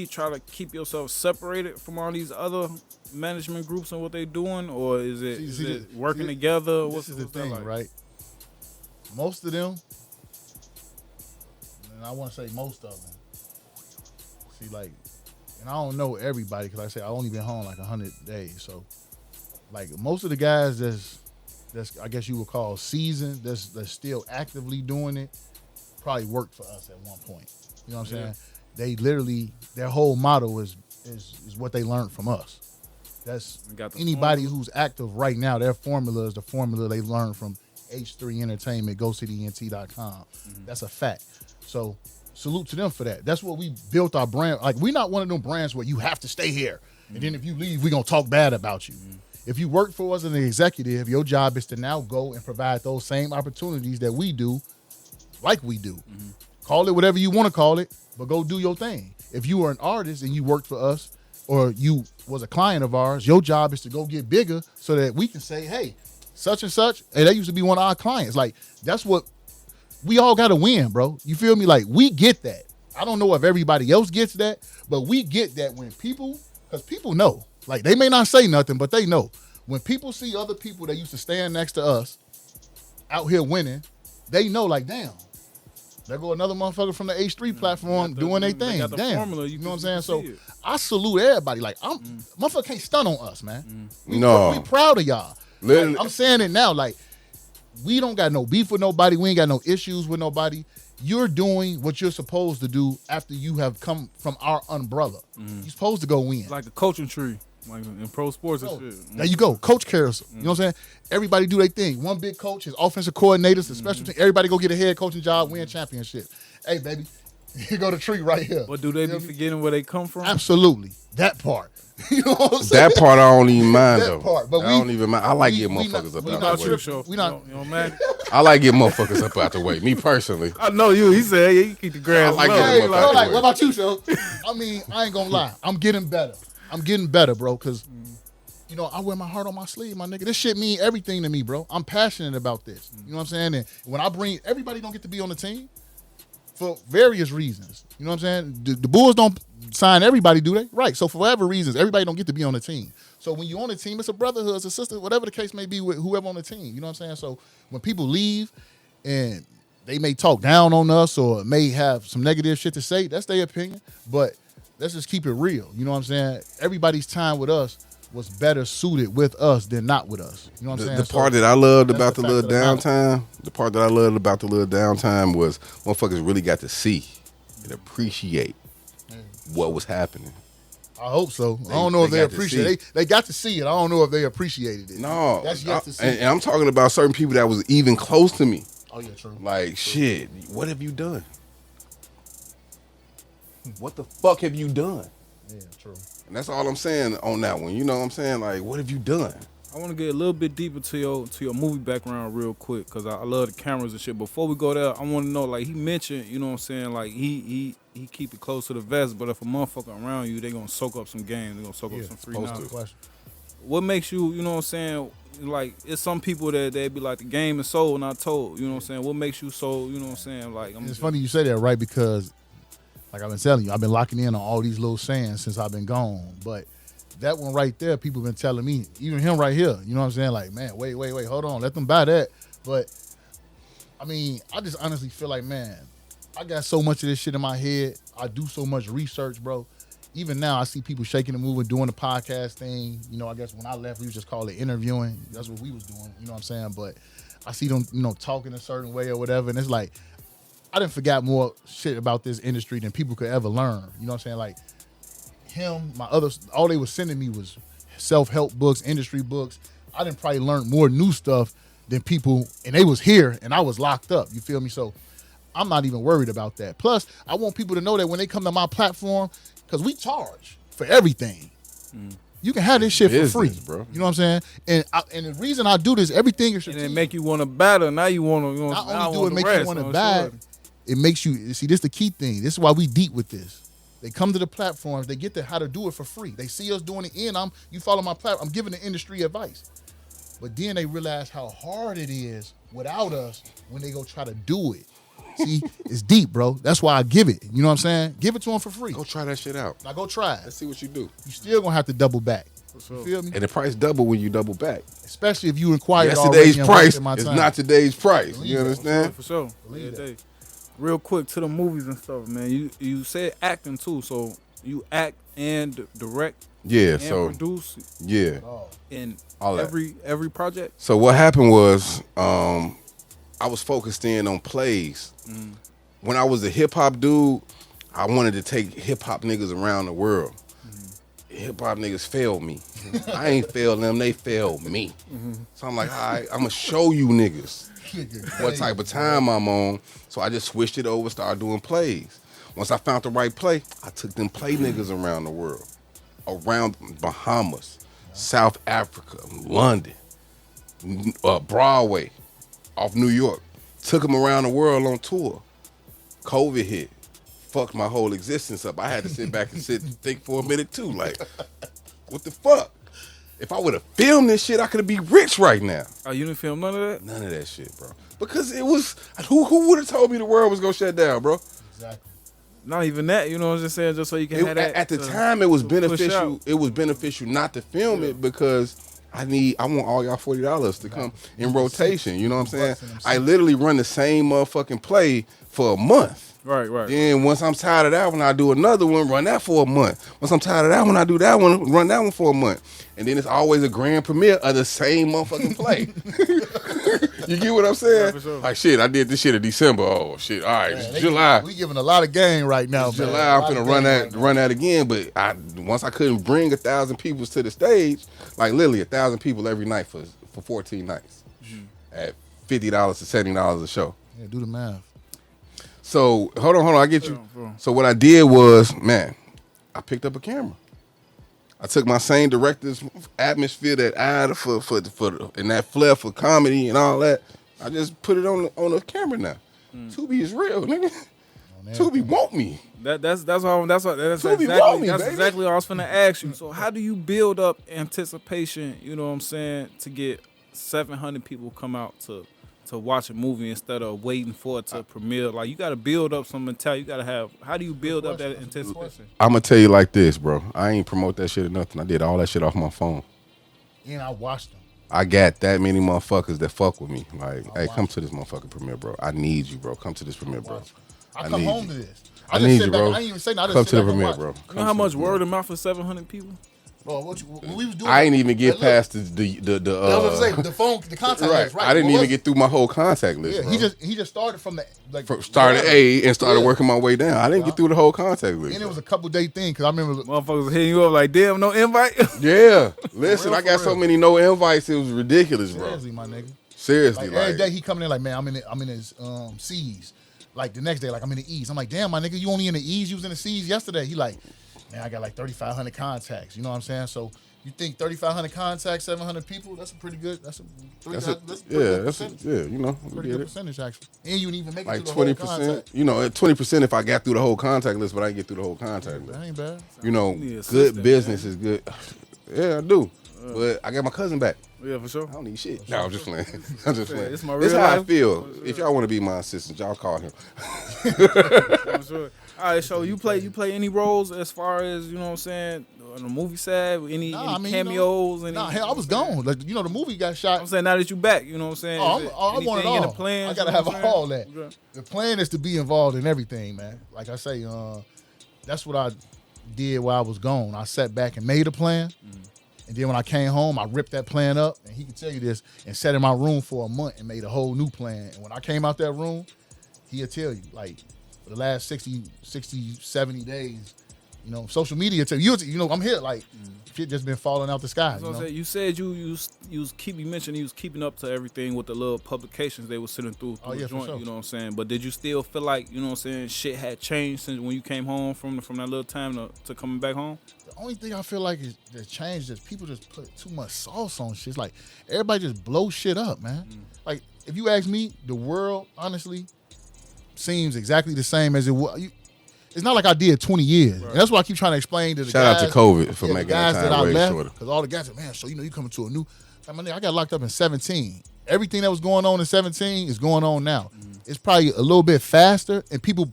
try to keep yourself separated from all these other management groups and what they doing, or is it working together? What's the thing, like? Right? Most of them, and I want to say most of them, see, like, and I don't know everybody because like I said I only been home like 100 days, so like most of the guys that's I guess you would call seasoned, that's still actively doing it, probably worked for us at one point. You know what I'm saying? They literally, their whole motto is what they learned from us. That's anybody who's active right now. Their formula is the formula they learned from H3 Entertainment, GoCityNT.com. Mm-hmm. That's a fact. So salute to them for that. That's what we built our brand. Like, we're not one of them brands where you have to stay here. Mm-hmm. And then if you leave, we're going to talk bad about you. Mm-hmm. If you work for us as an executive, your job is to now go and provide those same opportunities that we do, like we do. Mm-hmm. Call it whatever you want to call it, but go do your thing. If you are an artist and you worked for us or you was a client of ours, your job is to go get bigger so that we can say, hey, such and such, hey, that used to be one of our clients. Like, that's what, we all got to win, bro. You feel me? Like, we get that. I don't know if everybody else gets that, but we get that when people, because people know. Like, they may not say nothing, but they know. When people see other people that used to stand next to us out here winning, they know, like, damn, there go another motherfucker from the H3 platform doing their thing. Damn. Formula, you know what I'm saying? So I salute everybody. Like, motherfucker can't stun on us, man. We proud of y'all. Like, I'm saying it now. Like, we don't got no beef with nobody. We ain't got no issues with nobody. You're doing what you're supposed to do after you have come from our umbrella. You're supposed to go win. Like a coaching tree. Like in pro sports and shit. There you go. Coach cares. You know what I'm saying? Everybody do their thing. One big coach, his offensive coordinators, his special team. Everybody go get a head coaching job, win championship. Hey, baby, here go the tree right here. But do they be forgetting where they come from? Absolutely. That part. You know what I'm saying? That part I don't even mind, that though. Part. But I don't even mind. I like getting motherfuckers up out the way. Show. We not, you know, man. I like getting motherfuckers up out the way. Me personally. I know you. He said, yeah, you keep the grass I like low. getting motherfuckers out the way. What about you, Sho? I mean, I ain't gonna lie. I'm getting better, bro, because you know, I wear my heart on my sleeve, my nigga. This shit mean everything to me, bro. I'm passionate about this. You know what I'm saying? And when I bring, everybody don't get to be on the team for various reasons. You know what I'm saying? The Bulls don't sign everybody, do they? Right. So for whatever reasons, everybody don't get to be on the team. So when you're on the team, it's a brotherhood, it's a sister, whatever the case may be with whoever on the team. You know what I'm saying? So when people leave and they may talk down on us or may have some negative shit to say, that's their opinion. But let's just keep it real. You know what I'm saying? Everybody's time with us was better suited with us than not with us. You know what I'm saying? The part that I loved about the little downtime, was motherfuckers really got to see and appreciate what was happening. I hope so. I don't know if they appreciate it. They got to see it. I don't know if they appreciated it. No. That's yet to see. And I'm talking about certain people that was even close to me. Oh, yeah, true. Like, shit, what have you done? What the fuck have you done? Yeah, true. And that's all I'm saying on that one. You know what I'm saying? Like, what have you done? I want to get a little bit deeper to your movie background real quick because I love the cameras and shit. Before we go there, I want to know, like, he mentioned, you know what I'm saying, like, he keep it close to the vest, but if a motherfucker around you, they going to soak up some game. They going to soak up some free knowledge. What makes you, you know what I'm saying, like, it's some people that they be like, the game is sold, not told. You know what I'm saying? What makes you so, you know what I'm saying? Like, it's funny you say that, right? Because Like I've been telling you, I've been locking in on all these little sayings since I've been gone. But that one right there, people been telling me, even him right here, you know what I'm saying? Like, man, wait, hold on, let them buy that. But I mean, I just honestly feel like, man, I got so much of this shit in my head. I do so much research, bro. Even now, I see people shaking and moving, doing the podcast thing. You know, I guess when I left, we was just call it interviewing. That's what we was doing. You know what I'm saying? But I see them, you know, talking a certain way or whatever, and it's like I done forgot more shit about this industry than people could ever learn. You know what I'm saying? Like him, my others, all they was sending me was self-help books, industry books. I done probably learned more new stuff than people, and they was here, and I was locked up. You feel me? So I'm not even worried about that. Plus, I want people to know that when they come to my platform, because we charge for everything. You can have this shit for free, bro. You know what I'm saying? And the reason I do this, everything is strategic. And it make you want to battle. Now you want to. Not only do it make you want to battle, it makes you see. This is the key thing. This is why we deep with this. They come to the platforms, they get to how to do it for free. They see us doing it you follow my platform, I'm giving the industry advice. But then they realize how hard it is without us when they go try to do it. See, it's deep, bro. That's why I give it. You know what I'm saying? Give it to them for free. Go try that shit out. Now go try it. Let's see what you do. You still gonna have to double back. You feel me? And the price double when you double back. Especially if you inquired Yesterday's price is time. not today's price. You understand? For sure. Real quick to the movies and stuff, man. You said acting too, so you act and direct. Yeah. And So produce. yeah. In all every project. So what happened was, I was focused in on plays. When I was a hip hop dude, I wanted to take hip hop niggas around the world. Hip hop niggas failed me. I ain't failed them, they failed me. So I'm like, all right, I'm gonna show you niggas what type of time I'm on. So I just switched it over, started doing plays. Once I found the right play, I took them play niggas around the world. Around Bahamas, South Africa, London, Broadway, off New York. Took them around the world on tour. COVID hit. Fucked my whole existence up. I had to sit back and think for a minute too. Like, what the fuck? If I would have filmed this shit, I could be rich right now. Oh, you didn't film none of that? None of that shit, bro. Because it was, who would have told me the world was gonna shut down, bro? Exactly. Not even that, you know what I'm just saying, just so you can have that. At the time, it was beneficial. It was beneficial not to film it because I want all y'all $40 to come in rotation. You know what I'm saying? I literally run the same motherfucking play for a month. Right. Then once I'm tired of that one, I do another one, run that for a month. Once I'm tired of that one, I do that one, run that one for a month. And then it's always a grand premiere of the same motherfucking play. You get what I'm saying? Yeah, for sure. Like, shit, I did this shit in December. Oh, shit, all right, it's July. We giving a lot of game right now, man. July, I'm finna run that again. But once I couldn't bring 1,000 people to the stage, like literally 1,000 people every night for 14 nights at $50 to $70 a show. Yeah, do the math. So hold on, I get you. So what I did was, man, I picked up a camera. I took my same director's atmosphere that I had for and that flair for comedy and all that. I just put it on the camera now. Tubi is real, nigga. Tubi want me. That's exactly what I was finna ask you. So how do you build up anticipation, you know what I'm saying, to get 700 people come out to watch a movie instead of waiting for it to premiere? Like, you got to build up some mentality. You got to have, how do you build up that anticipation? I'm going to tell you like this, bro. I ain't promote that shit or nothing. I did all that shit off my phone. And I watched them. I got that many motherfuckers that fuck with me. Like, hey, come to this motherfucking premiere, bro. I need you, bro. Come to this premiere, bro. I come home to this. I need you, bro. I ain't even say nothing. Come to the premiere, bro. You know how much word of mouth for 700 people? Bro, when we was doing I ain't even get past the the phone, the contact list, right? I didn't even get through my whole contact list. Yeah, bro. he just started from the started A and started working my way down. I didn't get through the whole contact list. And it was a couple day thing because I remember motherfuckers was hitting you up like, damn, no invite. Yeah, listen, I got so many no invites. It was ridiculous, bro. Seriously, my nigga. Seriously, like every day he coming in like, man, I'm in his C's. Like the next day, like I'm in the E's. I'm like, damn, my nigga, you only in the E's? You was in the C's yesterday. He like, man, I got like 3,500 contacts. You know what I'm saying? So you think 3,500 contacts, 700 people? That's a pretty good. That's a pretty good percentage actually. And you didn't even make it like to the 20%. whole contact. You know, at 20% if I got through the whole contact list, but I didn't get through the whole contact list. That ain't bad. You know, good business is good. Yeah, I do. But I got my cousin back. Yeah, for sure. I don't need shit. No, I'm just playing. I'm just playing. It's my This real how I life. feel. If y'all want to be my assistant, y'all call him. I'm sure. All right, so you play any roles as far as, you know what I'm saying, on the movie side? Any cameos? Hell, I was gone. Like, the movie got shot. I'm saying now that you back, you know what I'm saying? I want it all. In the plans, I gotta have all that. The plan is to be involved in everything, man. Like I say, that's what I did while I was gone. I sat back and made a plan. And then when I came home, I ripped that plan up, and he can tell you this, and sat in my room for a month and made a whole new plan. And when I came out that room, he'll tell you, like, for the last 60, 70 days, social media tell you, I'm here, like, shit just been falling out the sky. You said you mentioned you was keeping up to everything with the little publications they were sitting through the joint, for sure. you know what I'm saying? But did you still feel like, you know what I'm saying, shit had changed since when you came home from that little time to coming back home? The only thing I feel like that changed is people just put too much sauce on shit. It's like everybody just blow shit up, man. Like, if you ask me, the world honestly seems exactly the same as it was. It's not like I did 20 years. Right. And that's why I keep trying to explain to the Shout guys. out to COVID for making the guys that time that I way left, shorter. because all the guys said, man, so you coming to a new. I got locked up in 17. Everything that was going on in 17 is going on now. It's probably a little bit faster and people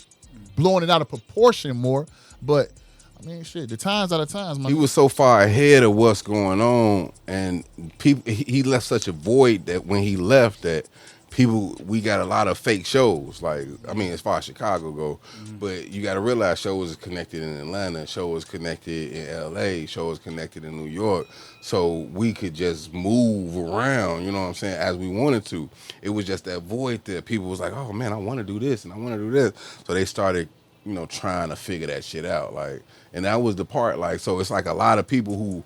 blowing it out of proportion more. But I mean, shit, the times are the times. He was so far ahead of what's going on, and people. He left such a void that when he left, that we got a lot of fake shows. Like, I mean, as far as Chicago go, but you got to realize shows is connected in Atlanta, shows connected in LA, shows connected in New York. So we could just move around, you know what I'm saying, as we wanted to. It was just that void that people was like, oh man, I want to do this and I want to do this. So they started, trying to figure that shit out. Like, and that was the part. Like, so it's like a lot of people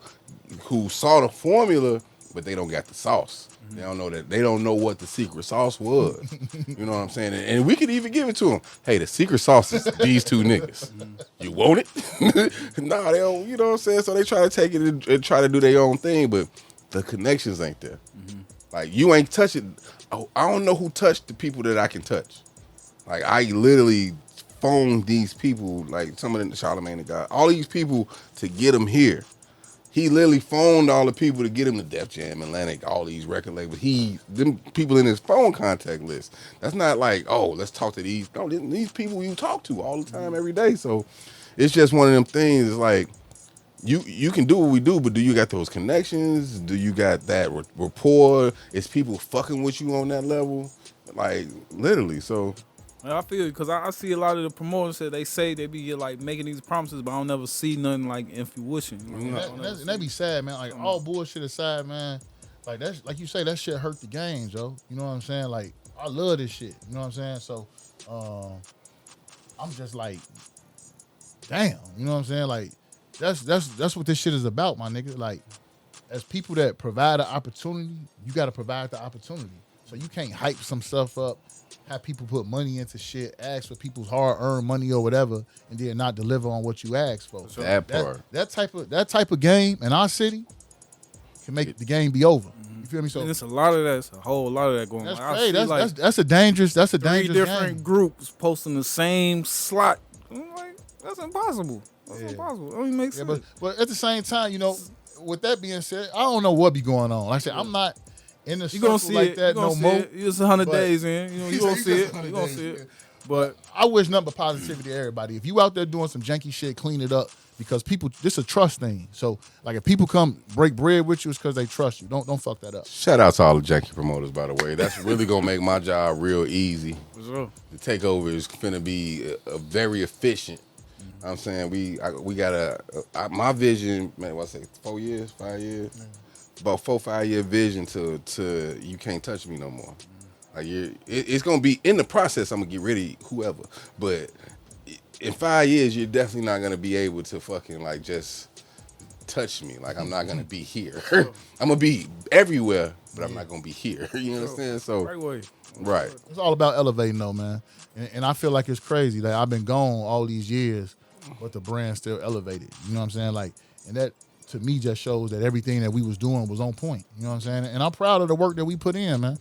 who saw the formula, but they don't got the sauce. They don't know that. They don't know what the secret sauce was. You know what I'm saying? And we could even give it to them. Hey, the secret sauce is these two niggas. You want it? Nah, they don't. You know what I'm saying? So they try to take it and try to do their own thing, but the connections ain't there. Like, you ain't touching. I don't know who touched the people that I can touch. Like, I literally phoned these people, like some of them, Charlamagne the God, all these people to get them here. He literally phoned all the people to get him to Def Jam, Atlantic, all these record labels. Them people in his phone contact list. That's not like, oh, let's talk to these. No, these people you talk to all the time, every day. So it's just one of them things. It's like, you can do what we do, but do you got those connections? Do you got that rapport? Is people fucking with you on that level? Like, literally. So I feel it, because I see a lot of the promoters that they say they be like making these promises, but I don't never see nothing like in fruition. And that be sad, man. Like, all bullshit aside, man. Like, that's, like you say, that shit hurt the game, Joe. You know what I'm saying? Like, I love this shit. You know what I'm saying? So, I'm just like, damn. You know what I'm saying? Like, that's what this shit is about, my nigga. Like, as people that provide an opportunity, you got to provide the opportunity. So you can't hype some stuff up, have people put money into shit, ask for people's hard-earned money or whatever, and then not deliver on what you asked for. So that part. That type of game in our city can make the game be over. You feel me? So and it's a lot of that. It's a whole lot of that going on. That's a dangerous. That's a dangerous three different game. groups posting the same slot. I'm like, that's impossible. That's impossible. It don't even make sense. But at the same time, with that being said, I don't know what be going on. Like I said, I'm not in the circle like that no more. It's 100 days in. You gonna see it. You gonna see it. But I wish nothing but positivity to everybody. If you out there doing some janky shit, clean it up, because people, this is a trust thing. So, like, if people come break bread with you, it's because they trust you. Don't fuck that up. Shout out to all the janky promoters, by the way. That's really gonna make my job real easy. For sure. The takeover is finna be a very efficient. I'm saying we got my vision, man. What's it? 4 years, 5 years. About 4-5 year vision to you can't touch me no more. Like, it's gonna be in the process. I'm gonna get rid of whoever, but in 5 years, you're definitely not gonna be able to fucking like just touch me. Like, I'm not gonna be here. I'm gonna be everywhere, but I'm not gonna be here. You understand? So right way. Right. It's all about elevating, though, man. And I feel like it's crazy that I've been gone all these years, but the brand still elevated. You know what I'm saying? Like, and that, to me, just shows that everything that we was doing was on point. You know what I'm saying? And I'm proud of the work that we put in, man.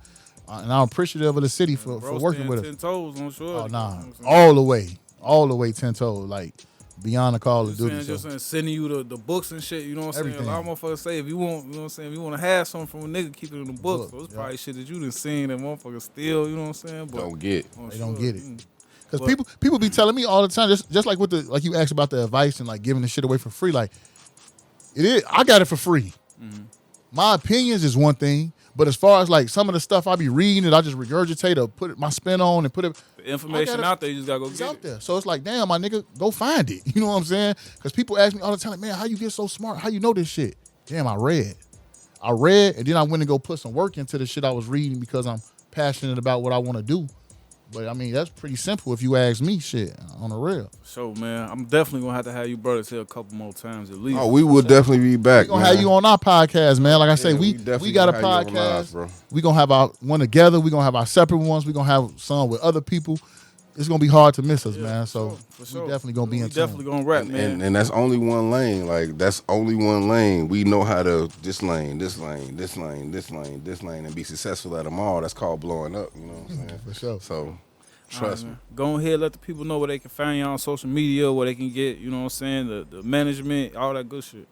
And I'm appreciative of the city for working with us. 10 toes, I'm sure. Oh, nah. All the way 10 toes. Like, beyond the Call of Saying, Duty. just saying, sending you the books and shit, you know what I'm saying? Everything. A lot of motherfuckers say if you want, you know what I'm saying, if you want to have something from a nigga, keep it in the books. So it's probably shit that you done seen that motherfuckers steal, you know what I'm saying? But Don't get. They don't get it. Because people be telling me all the time, just like with like you asked about the advice and like giving the shit away for free. Like it is, I got it for free. Mm-hmm. My opinions is one thing, but as far as like some of the stuff I be reading and I just regurgitate or put my spin on and put it. The information out there, you just gotta go It's get out it. there. So it's like, damn, my nigga, go find it. You know what I'm saying? Because people ask me all the time, like, man, how you get so smart? How you know this shit? Damn, I read, and then I went and go put some work into the shit I was reading because I'm passionate about what I want to do. But I mean, that's pretty simple if you ask me, shit, on the real. So man, I'm definitely gonna have you brothers here a couple more times at least. Oh, we will definitely be back. We gonna have you on our podcast, man. Like I say, we definitely got a gonna have you on ours, podcast. bro. We gonna have our one together. We gonna have our separate ones. We gonna have some with other people. It's gonna be hard to miss us, man. So for sure. we definitely gonna be in We tune. definitely gonna rap, man. And that's only one lane. Like that's only one lane. We know how to this lane, this lane, this lane, this lane, this lane, and be successful at them all. That's called blowing up. You know what I'm saying? For sure. So All trust right, me. man. Go ahead, let the people know where they can find you on social media, where they can get, you know what I'm saying, the management, all that good shit.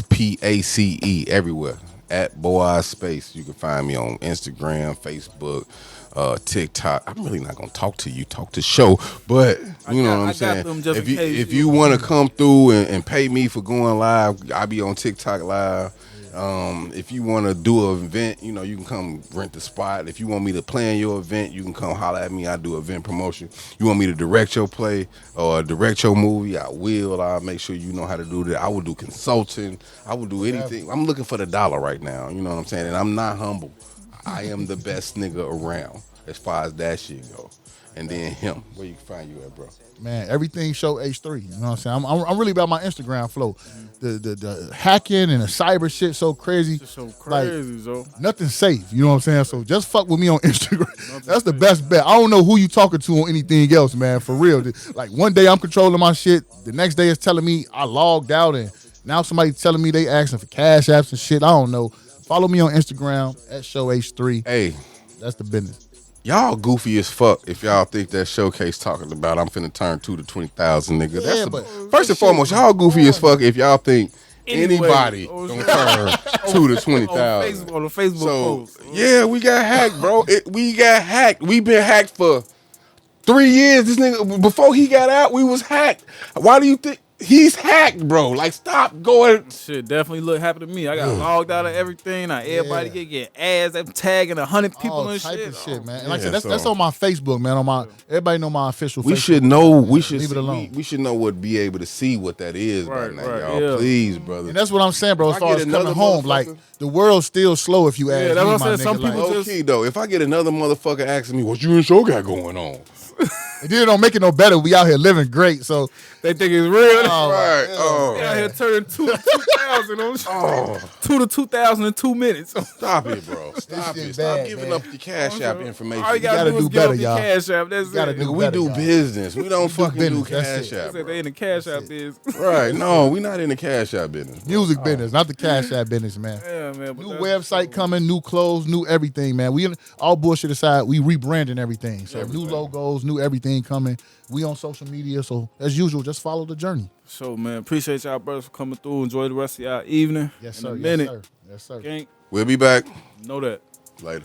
BOAZSPACE everywhere at Boazspace. You can find me on Instagram, Facebook, TikTok. I'm really not gonna talk to you, talk to show, but you know what I'm saying. them just If in you case, if you you know. want to come through and pay me for going live, I'll be on TikTok live. If you want to do an event, you know, you can come rent the spot. If you want me to plan your event, you can come holler at me. I do event promotion. You want me to direct your play or direct your movie, I will. I'll make sure you know how to do that. I will do consulting. I will do anything. I'm looking for the dollar right now. You know what I'm saying? And I'm not humble. I am the best nigga around as far as that shit go. And then him. Where you can find you at, bro? Man, everything show H3. You know what I'm saying? I'm really about my Instagram flow. The hacking and the cyber shit so crazy. It's so crazy, Joe. Nothing's safe. You know what I'm saying? So just fuck with me on Instagram. That's the best bet. I don't know who you talking to on anything else, man. For real. Like one day I'm controlling my shit. The next day it's telling me I logged out and now somebody telling me they asking for cash apps and shit. I don't know. Follow me on Instagram at show H3. Hey, That's the business. y'all goofy as fuck if y'all think that showcase talking about I'm finna turn 2 to 20,000, nigga. Yeah, That's but first and foremost, y'all goofy as fuck if y'all think Anyway, anybody gonna turn 2 to 20,000. On the Facebook So post. yeah, we got hacked, bro. We got hacked. We been hacked for 3 years. This nigga before he got out, we was hacked. Why do you think he's hacked, bro? Like stop going. Shit definitely happened to me. I got logged out of everything. Now everybody getting ads. I'm tagging 100 people All and type shit. of shit, man. And Yeah, like I said, that's so- on my Facebook, man. On my everybody know my official. We Facebook. should know. We should Leave it alone. We should know what be able to see what that is by Right, now, right, y'all. yeah. Please, brother. And that's what I'm saying, bro. As I far get as coming another home, like motherfucker- the world's still slow. If you ask me, that's what I'm my saying. nigga, Some people like, Low key though, if I get another motherfucker asking me what you and Show got going on, and then it don't make it no better. We out here living great, so They think it's real. right? They out here turning 2 to 2,000 on shit. 2 to 2,000 in 2 minutes. Stop it, bro. Stop shit it. Stop bad, giving man. up your Cash App information. All you gotta gotta do is do give better, up your y'all. Cash App. That's gotta it. do Nigga, we better, do y'all. business. We don't fucking do business, that's Cash it. App, They said bro. they in the Cash App biz. Right? No, we not in the Cash App business. music business, not the Cash App business, man. Yeah, man. but New that's- website coming, new clothes, new everything, man. We all bullshit aside, we rebranding everything. So new logos, new everything coming. We on social media, so as usual, just follow the journey. So, man, appreciate y'all brothers for coming through. Enjoy the rest of y'all evening. Yes, In sir. a Yes, minute. sir. Yes, sir. Gang, We'll be back know that. later.